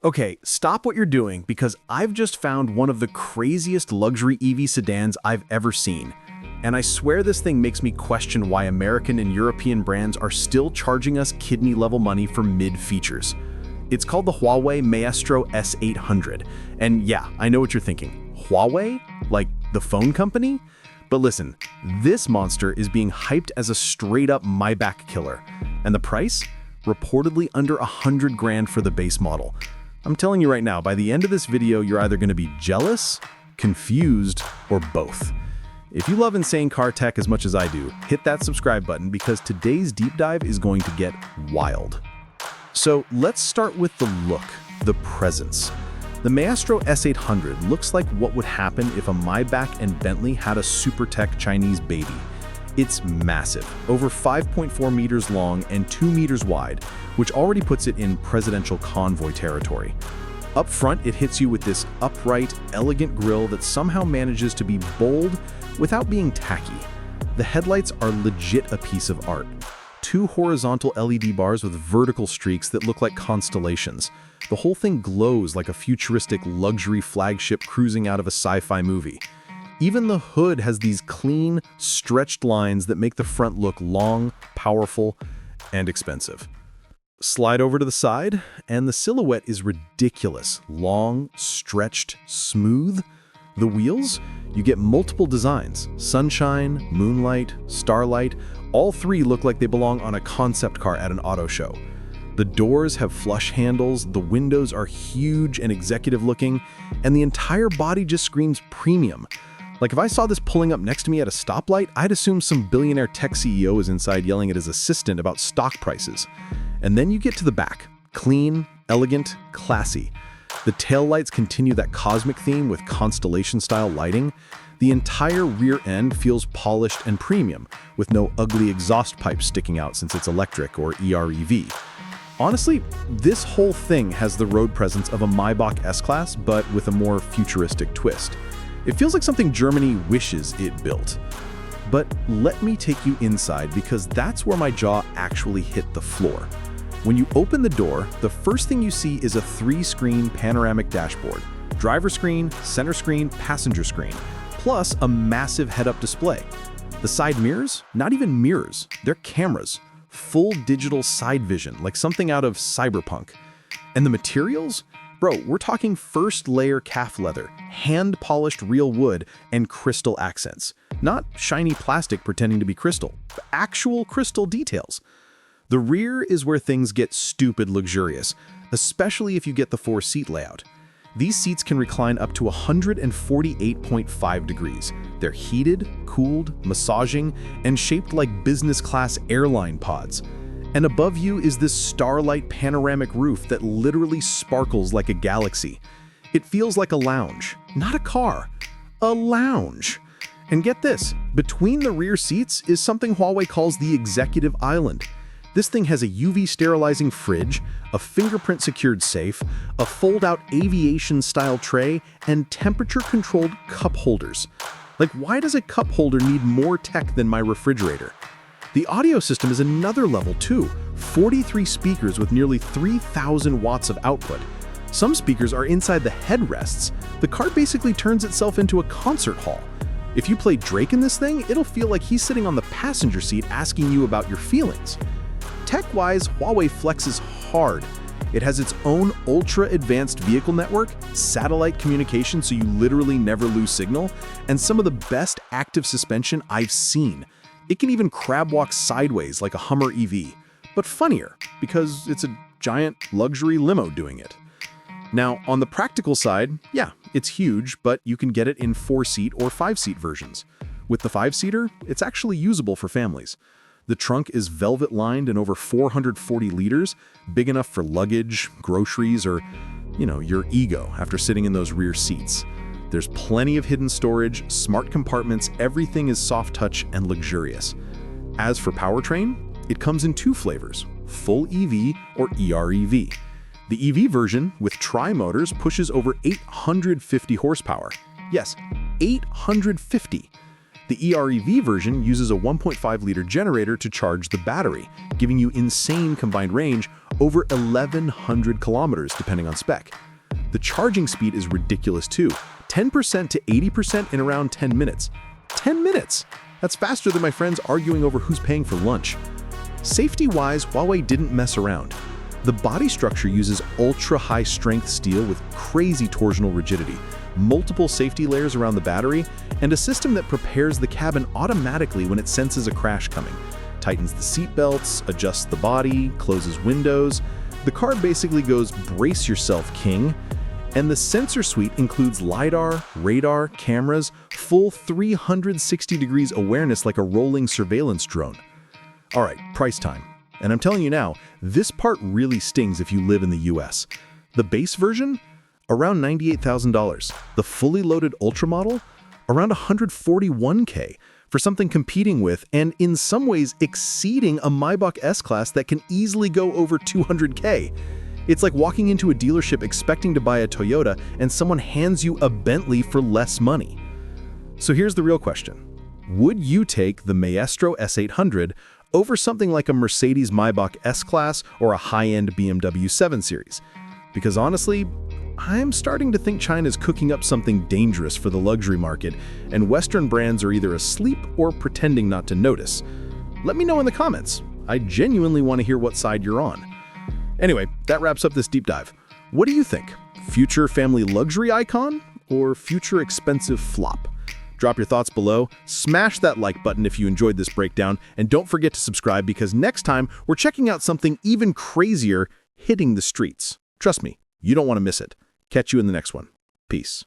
Okay, stop what you're doing because I've just found one of the craziest luxury EV sedans I've ever seen. And I swear this thing makes me question why American and European brands are still charging us kidney-level money for mid-features. It's called the Huawei Maestro S800. And yeah, I know what you're thinking. Huawei? Like the phone company? But listen, this monster is being hyped as a straight-up Maybach killer. And the price? Reportedly under 100 grand for the base model. I'm telling you right now, by the end of this video, you're either going to be jealous, confused, or both. If you love insane car tech as much as I do, hit that subscribe button because today's deep dive is going to get wild. So let's start with the look, the presence. The Maestro S800 looks like what would happen if a Maybach and Bentley had a super tech Chinese baby. It's massive, over 5.4 meters long and 2 meters wide, which already puts it in presidential convoy territory. Up front, it hits you with this upright, elegant grille that somehow manages to be bold without being tacky. The headlights are legit a piece of art. 2 horizontal LED bars with vertical streaks that look like constellations. The whole thing glows like a futuristic luxury flagship cruising out of a sci-fi movie. Even the hood has these clean, stretched lines that make the front look long, powerful, and expensive. Slide over to the side, and the silhouette is ridiculous. Long, stretched, smooth. The wheels? You get multiple designs. Sunshine, moonlight, starlight. All 3 look like they belong on a concept car at an auto show. The doors have flush handles, the windows are huge and executive looking, and the entire body just screams premium. Like if I saw this pulling up next to me at a stoplight, I'd assume some billionaire tech CEO is inside yelling at his assistant about stock prices. And then you get to the back. Clean, elegant, classy. The taillights continue that cosmic theme with constellation-style lighting. The entire rear end feels polished and premium, with no ugly exhaust pipes sticking out since it's electric or EREV. Honestly, this whole thing has the road presence of a Maybach S-Class, but with a more futuristic twist. It feels like something Germany wishes it built. But let me take you inside because that's where my jaw actually hit the floor. When you open the door, the first thing you see is a 3-screen panoramic dashboard. Driver screen, center screen, passenger screen, plus a massive head-up display. The side mirrors? Not even mirrors, they're cameras. Full digital side vision, like something out of Cyberpunk. And the materials? Bro, we're talking first-layer calf leather, hand-polished real wood, and crystal accents. Not shiny plastic pretending to be crystal, actual crystal details. The rear is where things get stupid luxurious, especially if you get the 4-seat layout. These seats can recline up to 148.5 degrees. They're heated, cooled, massaging, and shaped like business-class airline pods. And above you is this starlight panoramic roof that literally sparkles like a galaxy. It feels like a lounge, not a car, a lounge. And get this, between the rear seats is something Huawei calls the executive island. This thing has a UV sterilizing fridge, a fingerprint secured safe, a fold-out aviation-style tray, and temperature-controlled cup holders. Like, why does a cup holder need more tech than my refrigerator? The audio system is another level too. 43 speakers with nearly 3,000 watts of output. Some speakers are inside the headrests. The car basically turns itself into a concert hall. If you play Drake in this thing, it'll feel like he's sitting on the passenger seat asking you about your feelings. Tech-wise, Huawei flexes hard. It has its own ultra-advanced vehicle network, satellite communication so you literally never lose signal, and some of the best active suspension I've seen. It can even crab walk sideways like a Hummer EV, but funnier because it's a giant luxury limo doing it. Now, on the practical side, yeah, it's huge, but you can get it in 4-seat or 5-seat versions. With the 5-seater, it's actually usable for families. The trunk is velvet-lined and over 440 liters, big enough for luggage, groceries, or, your ego after sitting in those rear seats. There's plenty of hidden storage, smart compartments, everything is soft touch and luxurious. As for powertrain, it comes in 2 flavors, full EV or EREV. The EV version, with tri-motors, pushes over 850 horsepower. Yes, 850. The EREV version uses a 1.5-liter generator to charge the battery, giving you insane combined range over 1,100 kilometers depending on spec. The charging speed is ridiculous too, 10% to 80% in around 10 minutes. 10 minutes! That's faster than my friends arguing over who's paying for lunch. Safety-wise, Huawei didn't mess around. The body structure uses ultra-high strength steel with crazy torsional rigidity, multiple safety layers around the battery, and a system that prepares the cabin automatically when it senses a crash coming. Tightens the seat belts, adjusts the body, closes windows. The car basically goes brace yourself, king. And the sensor suite includes LiDAR, radar, cameras, full 360 degrees awareness like a rolling surveillance drone. All right, price time. And I'm telling you now, this part really stings if you live in the US. The base version? Around $98,000. The fully loaded Ultra model? Around $141K. For something competing with, and in some ways exceeding, a Maybach S-Class that can easily go over $200K. It's like walking into a dealership expecting to buy a Toyota and someone hands you a Bentley for less money. So here's the real question. Would you take the Maestro S800 over something like a Mercedes Maybach S-Class or a high-end BMW 7 Series? Because honestly, I'm starting to think China's cooking up something dangerous for the luxury market, and Western brands are either asleep or pretending not to notice. Let me know in the comments. I genuinely want to hear what side you're on. Anyway, that wraps up this deep dive. What do you think? Future family luxury icon or future expensive flop? Drop your thoughts below, smash that like button if you enjoyed this breakdown, and don't forget to subscribe because next time we're checking out something even crazier hitting the streets. Trust me, you don't want to miss it. Catch you in the next one. Peace.